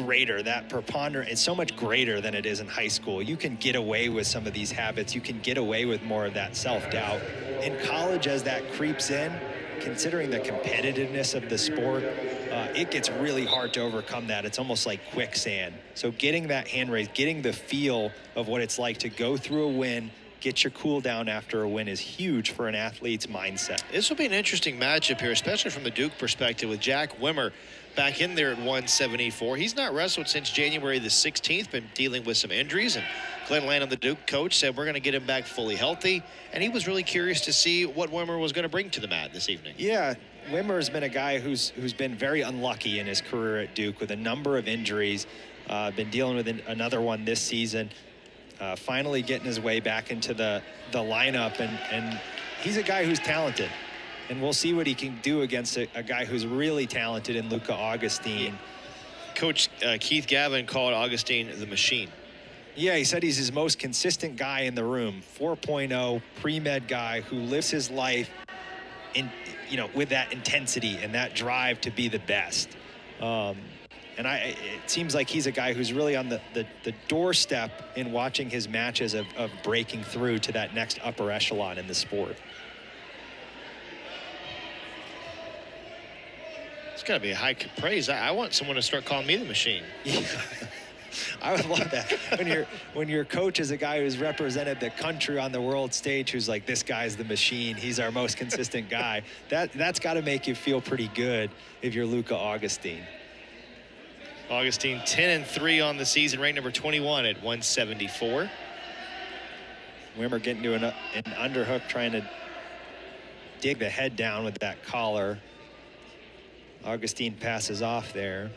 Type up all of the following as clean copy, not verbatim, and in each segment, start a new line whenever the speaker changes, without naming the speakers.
greater. That preponderance is so much greater than it is in high school. You can get away with some of these habits. You can get away with more of that self-doubt. In college, as that creeps in, considering the competitiveness of the sport, it gets really hard to overcome that. It's almost like quicksand. So getting that hand raise, getting the feel of what it's like to go through a win, get your cool down after a win is huge for an athlete's mindset.
This will be an interesting matchup here, especially from the Duke perspective, with Jack Wimmer back in there at 174. He's not wrestled since January the 16th, been dealing with some injuries, and Glenn Lanham, the Duke coach, said we're going to get him back fully healthy, and he was really curious to see what Wimmer was going to bring to the mat this evening.
Yeah, Wimmer has been a guy who's been very unlucky in his career at Duke with a number of injuries, been dealing with another one this season. Finally getting his way back into the lineup, and he's a guy who's talented, and we'll see what he can do against a guy who's really talented in Luca Augustine.
Coach Keith Gavin called Augustine the machine.
Yeah, he said he's his most consistent guy in the room. 4.0 pre-med guy who lives his life with that intensity and that drive to be the best. And it seems like he's a guy who's really on the doorstep in watching his matches of breaking through to that next upper echelon in the sport.
It's got to be a high praise. I want someone to start calling me the machine.
Yeah. I would love that. When your coach is a guy who's represented the country on the world stage, who's like, this guy's the machine, he's our most consistent guy, that's got to make you feel pretty good if you're Luca Augustine.
Augustine 10-3 on the season, ranked number 21 at 174.
Wimmer getting to an underhook, trying to dig the head down with that collar. Augustine passes off there.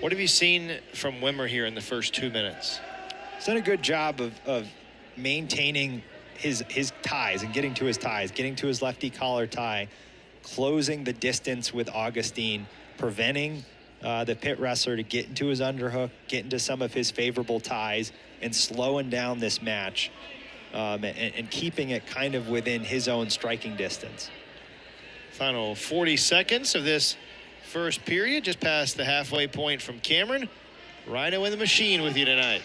What have you seen from Wimmer here in the first 2 minutes?
He's done a good job of maintaining his ties and getting to his ties, getting to his lefty collar tie, closing the distance with Augustine, preventing the Pitt wrestler to get into his underhook, get into some of his favorable ties, and slowing down this match and keeping it kind of within his own striking distance.
Final 40 seconds of this first period, just past the halfway point from Cameron. Rhino in the machine with you tonight.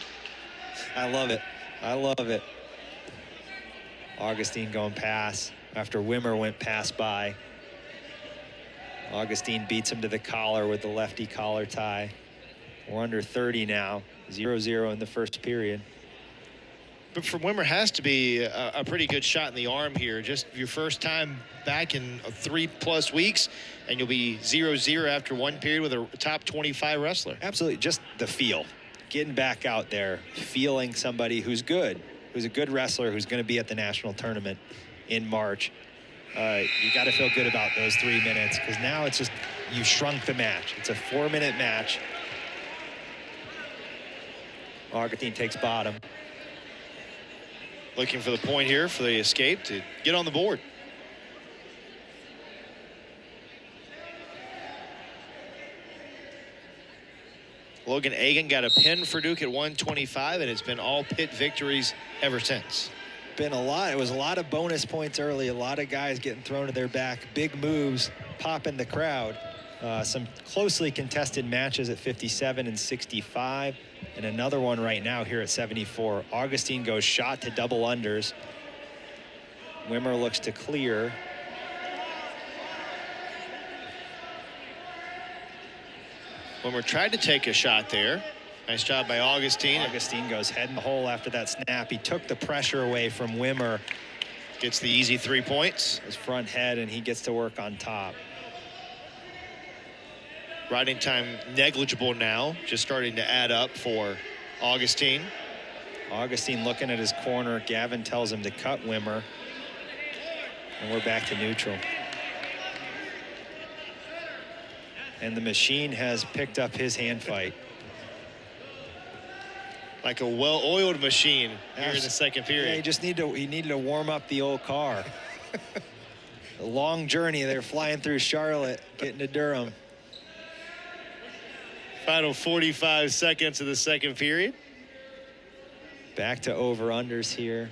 I love it. I love it. Augustine going pass after Wimmer went pass by. Augustine beats him to the collar with the lefty collar tie. We're under 30 now, 0-0 in the first period.
But for Wimmer has to be a pretty good shot in the arm here. Just your first time back in 3+ weeks, and you'll be 0-0 after one period with a top 25 wrestler.
Absolutely, just the feel. Getting back out there, feeling somebody who's good, who's a good wrestler, who's going to be at the national tournament in March. You got to feel good about those 3 minutes, because now it's just, you shrunk the match. It's a 4-minute match. Augustine takes bottom.
Looking for the point here for the escape to get on the board. Logan Agan got a pin for Duke at 125, and it's been all Pitt victories ever since.
Been a lot. It was a lot of bonus points early. A lot of guys getting thrown to their back. Big moves, popping the crowd. Some closely contested matches at 57 and 65. And another one right now here at 74. Augustine goes shot to double unders. Wimmer looks to clear.
Wimmer tried to take a shot there. Nice job by Augustine.
Augustine goes head in the hole after that snap. He took the pressure away from Wimmer.
Gets the easy 3 points.
His front head, and he gets to work on top.
Riding time negligible now, just starting to add up for Augustine.
Augustine looking at his corner. Gavin tells him to cut Wimmer. And we're back to neutral. And the machine has picked up his hand fight.
Like a well-oiled machine here in the second period.
Yeah, he needed to warm up the old car. A long journey. They're flying through Charlotte, getting to Durham.
Final 45 seconds of the second period.
Back to over-unders here.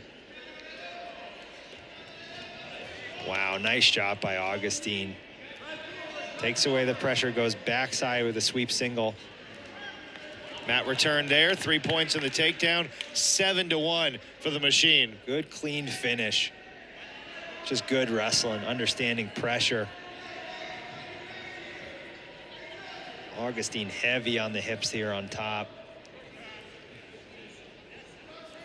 Wow, nice job by Augustine. Takes away the pressure, goes backside with a sweep single.
Matt returned there, 3 points in the takedown, 7-1 for the machine.
Good clean finish. Just good wrestling, understanding pressure. Augustine heavy on the hips here on top.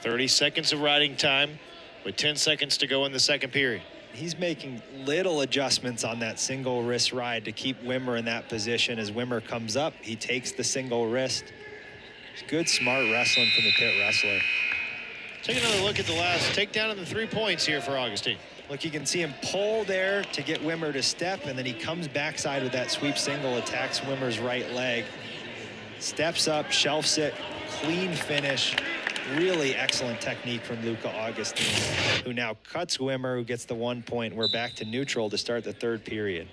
30 seconds of riding time with 10 seconds to go in the second period.
He's making little adjustments on that single wrist ride to keep Wimmer in that position. As Wimmer comes up, he takes the single wrist. It's good, smart wrestling from the Pitt wrestler.
Take another look at the last takedown and the 3 points here for Augustine.
Look, you can see him pull there to get Wimmer to step, and then he comes backside with that sweep single, attacks Wimmer's right leg. Steps up, shelfs it, clean finish. Really excellent technique from Luca Augustine, who now cuts Wimmer, who gets the 1 point. We're back to neutral to start the third period.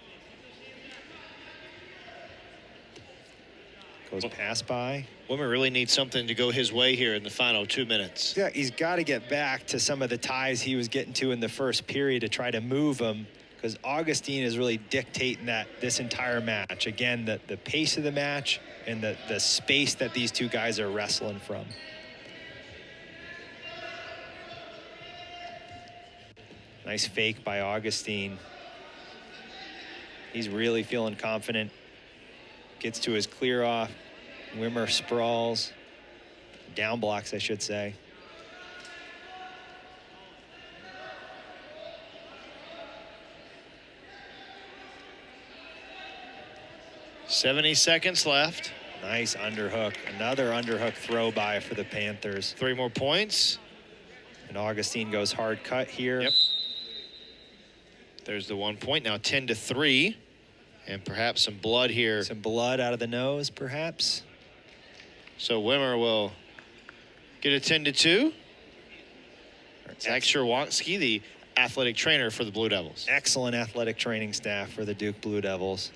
Goes pass by.
Wimmer really needs something to go his way here in the final 2 minutes.
Yeah, he's got to get back to some of the ties he was getting to in the first period to try to move him, because Augustine is really dictating this entire match. Again, the pace of the match and the space that these two guys are wrestling from. Nice fake by Augustine. He's really feeling confident. Gets to his clear off. Wimmer sprawls. Down blocks, I should say.
.70 seconds left.
Nice underhook. Another underhook throw by for the Panthers.
3 more points.
And Augustine goes hard cut here.
Yep. There's the 1 point, now 10-3. And perhaps some blood here.
Some blood out of the nose, perhaps.
So Wimmer will get a 10-2. Zach Sherwansky, the athletic trainer for the Blue Devils.
Excellent athletic training staff for the Duke Blue Devils.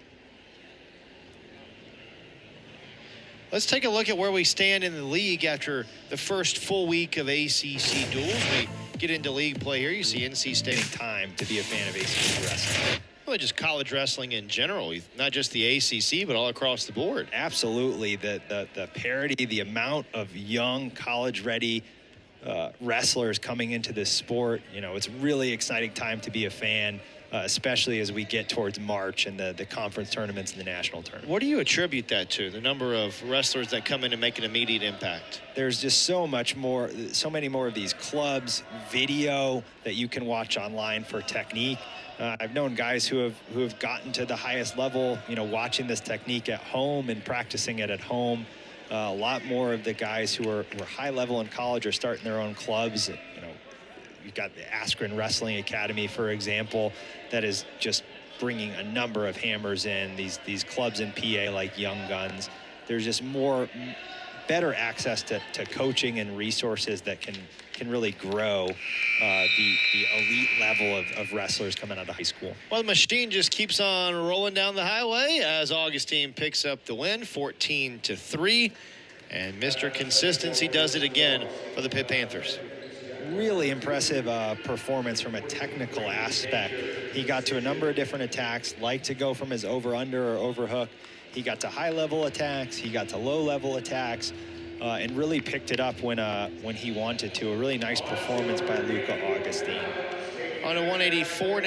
Let's take a look at where we stand in the league after the first full week of ACC duels. We get into league play here. You see NC State.
Time to be a fan of ACC wrestling.
Well, just college wrestling in general, not just the ACC, but all across the board.
Absolutely. The parity, the amount of young college-ready wrestlers coming into this sport. You know, it's a really exciting time to be a fan, especially as we get towards March and the conference tournaments and the national tournament.
What do you attribute that to, the number of wrestlers that come in and make an immediate impact?
There's just so many more of these clubs, video that you can watch online for technique. I've known guys who have gotten to the highest level, you know, watching this technique at home and practicing it at home. A lot more of the guys who are high level in college are starting their own clubs. You know, you've got the Askren Wrestling Academy, for example, that is just bringing a number of hammers in. These clubs in PA like Young Guns. There's just better access to coaching and resources that can really grow the elite level of wrestlers coming out of high school.
Well, the machine just keeps on rolling down the highway as Augustine picks up the win, 14-3. And Mr. Consistency does it again for the Pitt Panthers.
Really impressive performance from a technical aspect. He got to a number of different attacks, like to go from his over-under or overhook. He got to high-level attacks. He got to low-level attacks. And really picked it up when he wanted to. A really nice performance by Luca Augustine.
On a 184.